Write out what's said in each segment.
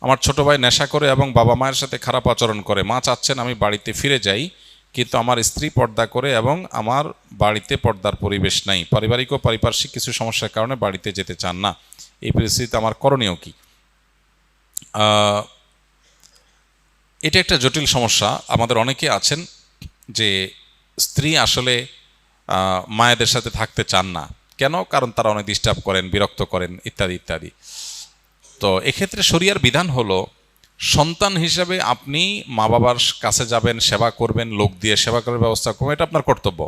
আমার ছোট ভাই নেশা করে এবং বাবা মায়ের সাথে খারাপ আচরণ করে, মা চাচ্ছেন আমি বাড়িতে ফিরে যাই, কিন্তু আমার স্ত্রী পর্দা করে এবং আমার বাড়িতে পর্দার পরিবেশ নাই, পারিবারিক ও পারিপার্শ্বিক কিছু সমস্যার কারণে বাড়িতে যেতে চান না, এই পরিস্থিতিতে আমার করণীয় কি? এটা একটা জটিল সমস্যা। আমাদের অনেকে আছেন যে স্ত্রী আসলে মায়েদের সাথে থাকতে চান না। কেন? কারণ তারা অনেক ডিস্টার্ব করেন, বিরক্ত করেন, ইত্যাদি ইত্যাদি। তো এক্ষেত্রে শরিয়ার বিধান হলো, সন্তান হিসেবে আপনি মা বাবার কাছে যাবেন, সেবা করবেন, লোক দিয়ে সেবা করার ব্যবস্থা করবেন, এটা আপনার কর্তব্য।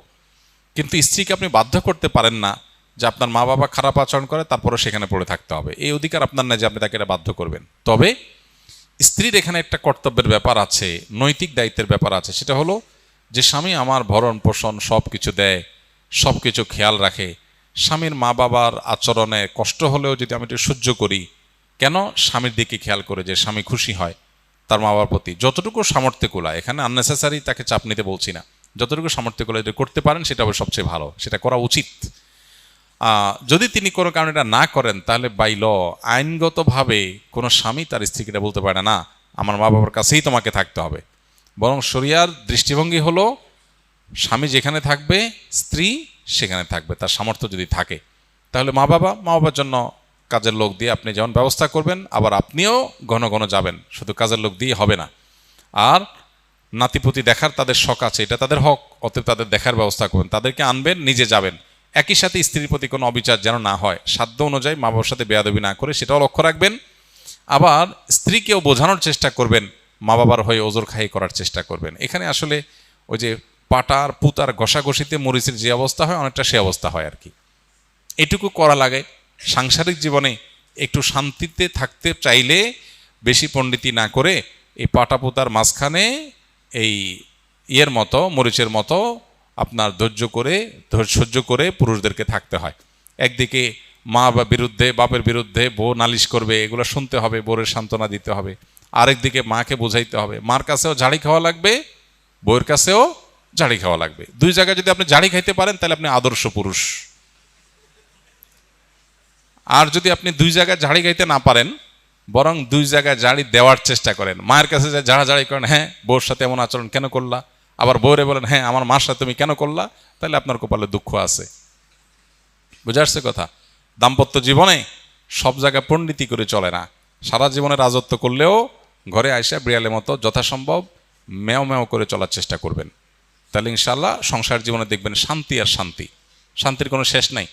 কিন্তু স্ত্রীকে আপনি বাধ্য করতে পারেন না যে আপনার মা বাবা খারাপ আচরণ করে তারপরে সেখানে পড়ে থাকতে হবে, এই অধিকার আপনার না যে আপনি তাকে এটা বাধ্য করবেন। তবে স্ত্রীর এখানে একটা কর্তব্যের ব্যাপার আছে, নৈতিক দায়িত্বের ব্যাপার আছে। সেটা হলো যে স্বামী আমার ভরণ পোষণ সব কিছু দেয়, সব কিছু খেয়াল রাখে, স্বামীর মা বাবার আচরণে কষ্ট হলেও যদি আমি একটু সহ্য করি, কেন? স্বামীর দিকে খেয়াল করে যে স্বামী খুশি হয় তার মা বাবার প্রতি, যতটুকু সামর্থ্য কুলায়, এখানে আননেসেসারি তাকে চাপ নিতে বলছি না, যতটুকু সামর্থ্য কুলায় যদি করতে পারেন সেটা হবে সবচেয়ে ভালো, সেটা করা উচিত। যদি তিনি কোনো কারণে এটা না করেন, তাহলে বাই ল, আইনগতভাবে কোনো স্বামী তার স্ত্রীকে এটা বলতে পারে না আমার মা বাবার কাছেই তোমাকে থাকতে হবে। বরং শরিয়ার দৃষ্টিভঙ্গি হলো স্বামী যেখানে থাকবে স্ত্রী সেখানে থাকবে, তার সামর্থ্য যদি থাকে। তাহলে মা বাবার জন্য কাজের লোক দিয়ে আপনি যেমন ব্যবস্থা করবেন, আবার আপনিও ঘন ঘন যাবেন, শুধু কাজের লোক দিয়ে হবে না। আর নাতিপুতি দেখার তাদের শখ আছে, এটা তাদের হক, অতএব তাদের দেখার ব্যবস্থা করবেন, তাদেরকে আনবেন, নিজে যাবেন। একই সাথে স্ত্রীর প্রতি কোনো অবিচার যেন না হয়, সাধ্য অনুযায়ী মা বাবার সাথে বেয়াদবি না করে সেটাও লক্ষ্য রাখবেন। আবার স্ত্রীকেও বোঝানোর চেষ্টা করবেন, মা বাবার হয়ে ওজোর খাই করার চেষ্টা করবেন। এখানে আসলে ওই যে পাটার পুতার ঘষাঘষিতে মরিচের যে অবস্থা হয়, অনেকটা সে অবস্থা হয় আর কি। এটুকু করা লাগে। সাংসারিক জীবনে একটু শান্তিতে থাকতে চাইলে বেশি পণ্ডিতি না করে এই পাটা পুতার মাঝখানে এই ইয়ের মতো, মরিচের মতো আপনার সহ্য করে পুরুষদেরকে থাকতে হয়। একদিকে মা বা বিরুদ্ধে, বাপের বিরুদ্ধে বউ নালিশ করবে, এগুলো শুনতে হবে, বউয়ের সান্ত্বনা দিতে হবে। আরেকদিকে মাকে বোঝাইতে হবে, মার কাছেও ঝাড়ি খাওয়া লাগবে, বউয়ের কাছেও ঝাড়ি খাওয়া লাগবে। দুই জায়গায় যদি আপনি ঝাড়ি খাইতে পারেন তাহলে আপনি আদর্শ পুরুষ। আর যদি আপনি দুই জায়গায় ঝাড়ি খাইতে না পারেন, বরং দুই জায়গায় ঝাড়ি দেওয়ার চেষ্টা করেন, মায়ের কাছে যে ঝাড়াঝাড়ি করেন, হ্যাঁ বউর সাথে এমন আচরণ কেন করলা, আবার বউরে বলেন হ্যাঁ আমার মার সাথে তুমি কেন করলা, তাহলে আপনার কপালে দুঃখ আছে। বুঝে আসছে কথা? দাম্পত্য জীবনে সব জায়গায় পণ্ডিতি করে চলে না। সারা জীবনে রাজত্ব করলেও ঘরে আইসা বিড়ালের মতো যথাসম্ভব ম্যাও ম্যাও করে চলার চেষ্টা করবেন। তাহলে ইনশাল্লাহ সংসার জীবনে দেখবেন শান্তি আর শান্তি, শান্তির কোনো শেষ নাই।